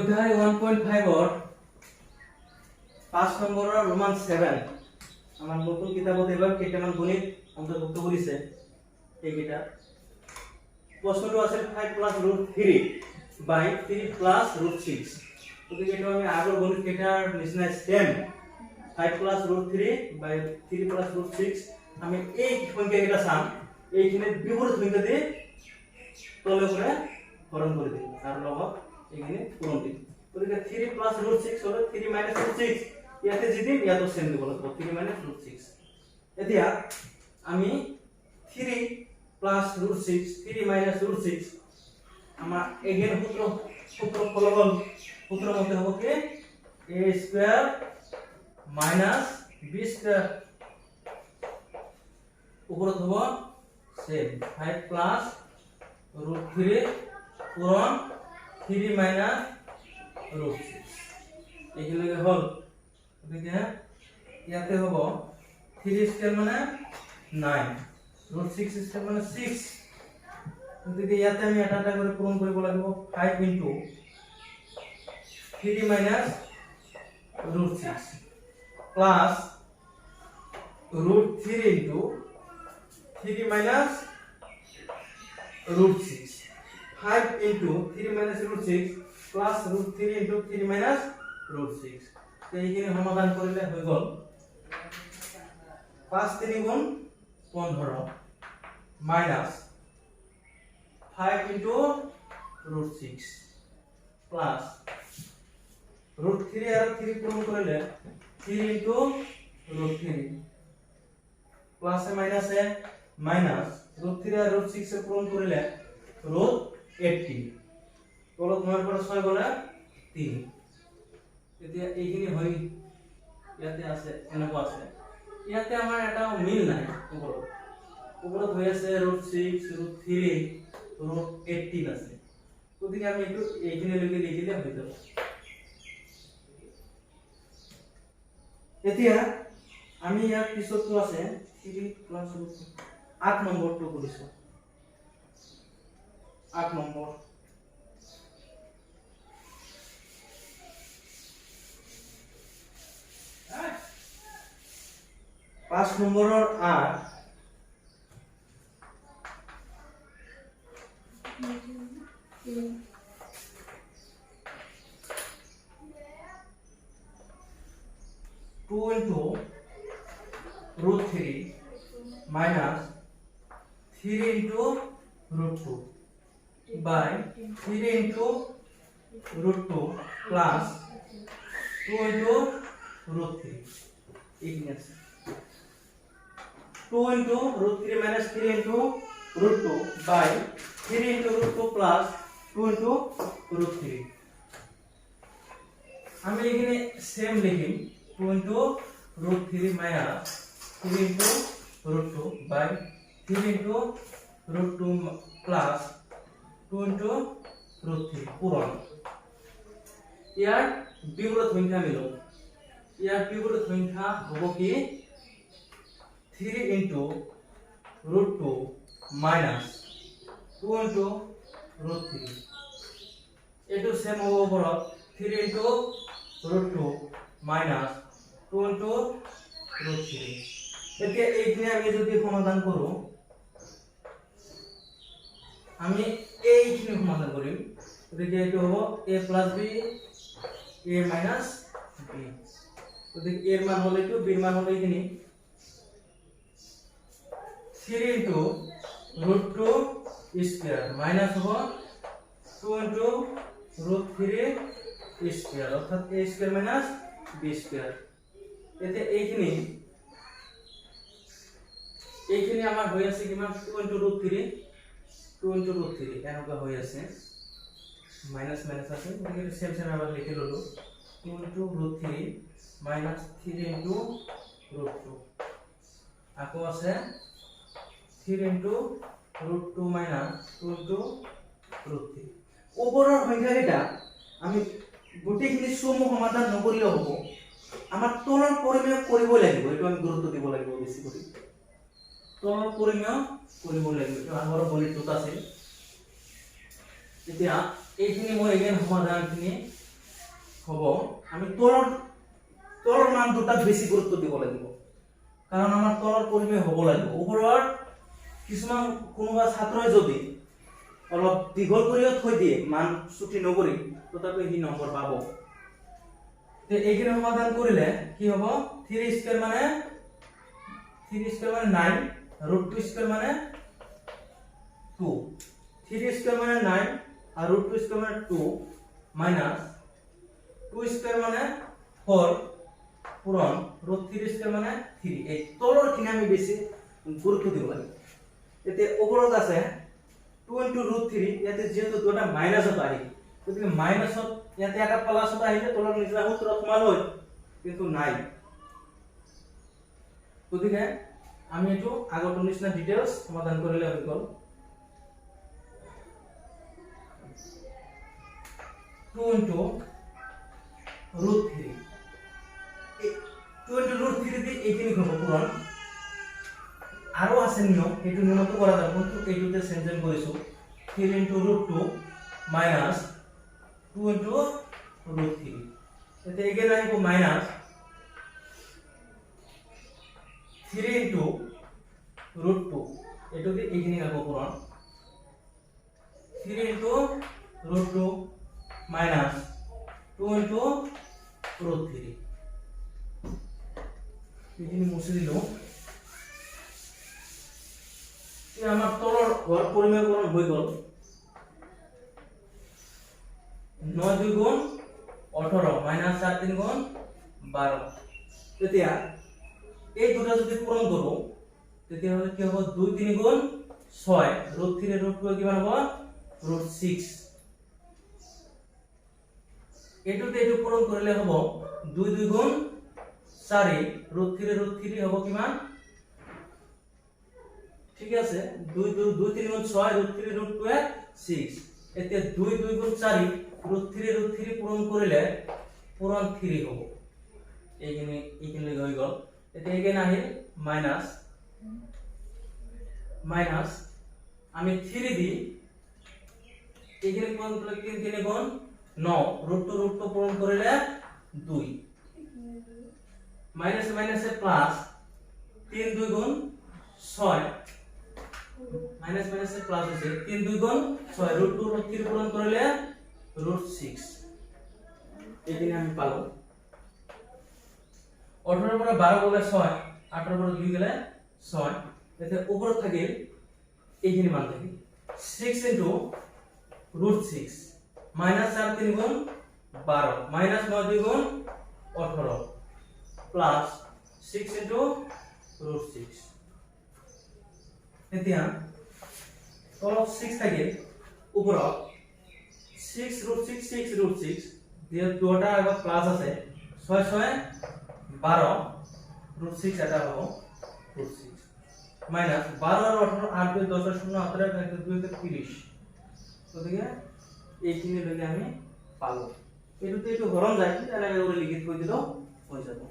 অধ্যায় 1.5 ৰ 5 নম্বৰৰ ৰোমান 7 আমাৰ নতুন কিতাপত এবাৰ কেইটামান গণিত অন্তৰ্ভুক্ত কৰিছে এইকেইটা প্ৰশ্নটো আছিল 5 + √3 by 3 + √6 গতিকে এইটো আমি আগৰ গণিত কেইটাৰ নিচিনা সেম 5 + √3 by 3 + √6 আমি এই সংখ্যা কেইটা চাম এইখিনি বিপৰীত সংখ্যা দি তলে করে হরণ করে দিই আর লগত এখানে পূরণ দিই গতিকে 3 + √6 হলো 3 - √6 ইয়াতে যদি ইয়াতো সেম দিব লাগব 3 - √6 এতিয়া আমি 3 + √6 3 - √6 আমার এগেন সূত্র ফলাফল সূত্র মতে হবে কি a² - b² উপরত হবো সেম 5 + √3 পূরণ 3 - √6 এখানে হল ওদিকে ইয়াতে হবো 3² মানে 9 √6² মানে 6 ওদিকে ইয়াতে আমি এটা করে পূরণ কৰিব লাগিব 5 * 3 - √6 প্লাস √3 * 3 - √6 5 * 3 - √6 plus √3 * 3 - √6 তো এইখিনি সমাধান কৰিলে হৈ গল 5 × 3 = 15 minus 5 * √6 plus √3 আর 3 পূরণ কৰিলে 3 * √3 plus minus minus √3 আৰ √6 এ পূৰণ কৰিলে √80 তলত 9 পৰা 6 গলে 3 এতিয়া এইখিনি হৈ ইয়াতে আছে এনেকুৱা আছে ইয়াতে আমাৰ এটা মিল নাই ওপৰত হৈ আছে √6 √3 √18 আছে গতিকে আমি এইটো এইখিনি লৈকে লিখিলে হৈ যাব এতিয়া আমি ইয়াৰ পিছতো আছে 3 + √3 8 নম্বৰটো কৰিছো 8 নম্বৰ 5 নম্বৰৰ 8 2 * √3 minus 3 * √2 by 3 * √2 plus 2 * √3 equals 2 * √3 minus 3 * √2 by 3 * √2 plus 2 * √3 আমি এখানে সেম লিখিম 2 * √3 minus 3 * √2 by 3 * √2 plus 2 * √3 পূরণ ইয়ার বিপরীত সংখ্যা মিল ইয়ার বিপরীত সংখ্যা হ'ব কি 3 * √2 minus 2 * √3 এটো সেম হ'ব ওপৰত 3 * √2 minus 2 * √3 এতিয়া এইখিনি আমি যদি সমাধান কৰো আমি এইখিনি সমাধান কৰিম গতিকে এটো হ'ব a + b a - b গতিকে a এর মান হলো এটো b এর মান হলো এইখিনি 3 * √2² মাইনাস হবে 2 * √3² অর্থাৎ a² - b² এতে এইখিনি আমাৰ হৈ আছে কিমান 2 * √3 এনেকুৱা হৈ আছে মাইনাস মাইনাস আছে গতিকে সেম সেম আবার লিখে ললো 2 * √3 minus 3 * √2 আকৌ আছে 3 * √2 minus 2 * √3 ওপৰৰ সংখ্যাকেইটা আমি গোটেইখিনি সম সমাধান নকৰিলে হ'ব আমাৰ তলৰ পৰিমেয় কৰিব লাগিব এটো আমি গুৰুত্ব দিব লাগিব বেছি কৰি তলৰ পৰিমেয় কৰিব লাগিব এটো আগৰ গণিতত আছে এতিয়া এইখিনি মই এগেন সমাধানখিনি হ'ব আমি তলৰ মান দুটাত বেছি গুৰুত্ব দিব লাগিব, কাৰণ আমাৰ তলৰ পৰিমেয় হ'ব লাগিব। ওপৰৰ কিছুমান কোনোবা ছাত্ৰই যদি অলপ দীঘল কৰিও থৈ দিয়ে, মান ছুটি নকৰি, তথাপি সি নম্বৰ পাব। তে এইখিনি সমাধান কৰিলে কি হ'ব, 3 স্কয়ার মানে 9, √2 স্কয়ার মানে 2, 3 স্কয়ার মানে 9 আর √2 স্কয়ার মানে 2 মাইনাস 2 স্কয়ার মানে 4 পূরণ √3 স্কয়ার মানে 3। এই তলৰ খিনি আমি বেছি গুৰুত্ব দিব লাগে। এতে ওপৰত আছে 2 * √3, ইয়াতে যেহেতু দুটা মাইনাসত আহি, গতিকে মাইনাসত ইয়াতে এটা প্লাসত আহিলে তলৰ নিচনা সূত্ৰ সমান হয়, কিন্তু নাই। গতিকে আমি এটো আগৰ নিচিনা ডিটেইলছ সমাধান কৰিলে হৈ গ'ল। 2 * √3, 2 * √3 দি এইখিনি হ'ব পূৰণ। আৰু আছে নিয়ম, এইটো নিয়মটো কৰা যাব, কিন্তু এইটোতে চেঞ্জ কৰিছো। 3 * √2 মাইনাস 2 * √3, এতে এগেইন আহিব মাইনাস 3 * √2, এটো দি এইখিনি আকৌ পূৰণ। 3 * √2 মাইনাস 2 * √3, এইখিনি মুছি দিলো। এই আমাৰ তলৰ ঘৰ পৰিমেয়কৰণ হৈ গ'ল। 9 × 2 = 18 মাইনাস 4 × 3 = 12। তেতিয়া এই দুটা যদি পূৰণ কৰো, তেতিয়া হলে কি হ'ব, 2 × 3 = 6, √3 √2 কিমান হ'ব, √6। এইটোতে এইটো পূৰণ কৰিলে হ'ব 2 × 2 = 4, √3 √3 হ'ব কিমান, ঠিক আছে, 2 × 3 = 6, √3 √2 6। এতিয়া 2 × 2 = 4, √3 √3 পূৰণ কৰিলে পূৰণ 3 হ'ব। এইখিনি হৈ গ'ল। এতিয়া এগেইন আহিল মাইনাস আমি 3 দি এইখিনি পূৰণ কৰিলে 3 × 3 = 9, √2 পূৰণ কৰিলে 2, মাইনাস মাইনাসে প্লাস 3 × 2 = 6, মাইনাস মাইনাসে প্লাস হইছে 3 × 2 = 6, √2 √3 পূরণ করলে √6। এইখানে আমি পাবো 18 পরে 12 গেলে 6, 18 পরে 2 গেলে 6, এতে উপর থাকিল এইখানে মান থাকিল 6 * √6 মাইনাস 4 3 × 12 মাইনাস 9 2 × 18 প্লাস 6 * √6। এতিয়া তলত 6 থাকে, উপৰত 6 √6 6 √6 দিয়ে দুটা আগত প্লাস আছে 6 6 12 √6 এটা হ'ব √6 মাইনাস 12 আর 18 8 2 10 0 18 1 2 30। গতিকে এইখিনি লগে আমি পালো। এটোতে এটো হরণ যায়, এটা করে লিখি থৈ দিলো হয়ে যাব।